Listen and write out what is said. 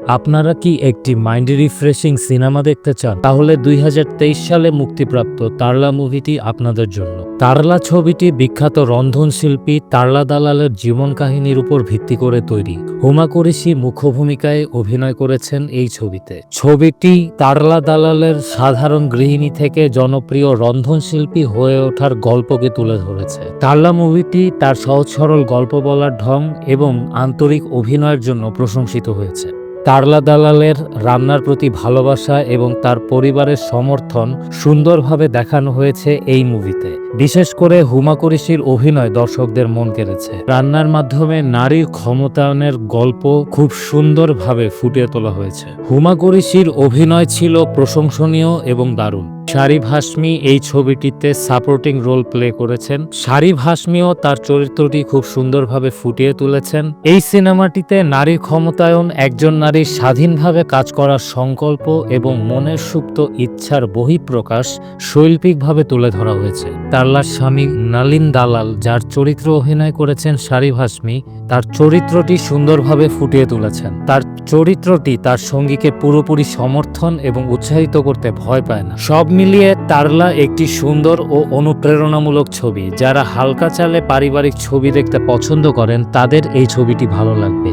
আপনারা কি একটি মাইন্ড রিফ্রেশিং সিনেমা দেখতে চান? তাহলে 2023 সালে মুক্তিপ্রাপ্ত তারলা মুভিটি আপনাদের জন্য। তারলা ছবিটি বিখ্যাত রন্ধনশিল্পী তারলা দালালের জীবন কাহিনীর উপর ভিত্তি করে তৈরি। হুমা কুরেশি মুখ্য ভূমিকায় অভিনয় করেছেন এই ছবিতে। ছবিটি তারলা দালালের সাধারণ গৃহিণী থেকে জনপ্রিয় রন্ধনশিল্পী হয়ে ওঠার গল্পকে তুলে ধরেছে। তারলা মুভিটি তার সহজ সরল গল্প বলার ঢং এবং আন্তরিক অভিনয়ের জন্য প্রশংসিত হয়েছে। তারলা দালালের রান্নার প্রতি ভালোবাসা এবং তার পরিবারের সমর্থন সুন্দরভাবে দেখানো হয়েছে এই মুভিতে। বিশেষ করে হুমা কুরেশির অভিনয় দর্শকদের মন কেড়েছে। রান্নার মাধ্যমে নারীর ক্ষমতায়নের গল্প খুব সুন্দরভাবে ফুটিয়ে তোলা হয়েছে। হুমা কুরেশির অভিনয় ছিল প্রশংসনীয় এবং দারুণ। শারিফ হাশমি এই ছবিটিতে সাপোর্টিং রোল প্লে করেছেন। শারিফ হাশমিও তার চরিত্রটি খুব সুন্দরভাবে ফুটিয়ে তুলেছেন। এই সিনেমাটিতে নারীর ক্ষমতায়ন, একজন নারীর স্বাধীনভাবে কাজ করার সংকল্প এবং মনের সুপ্ত ইচ্ছার বহিঃপ্রকাশ শৈল্পিকভাবে তুলে ধরা হয়েছে। তারলার স্বামী নালিন দালাল, যার চরিত্র অভিনয় করেছেন শারিফ হাশমি, তার চরিত্রটি সুন্দরভাবে ফুটিয়ে তুলেছেন। তার চরিত্রটি তার সঙ্গীকে পুরোপুরি সমর্থন এবং উৎসাহিত করতে ভয় পায় না। সব মিলিয়ে তারলা একটি সুন্দর ও অনুপ্রেরণামূলক ছবি। যারা হালকা চালে পারিবারিক ছবি দেখতে পছন্দ করেন তাদের এই ছবিটি ভালো লাগবে।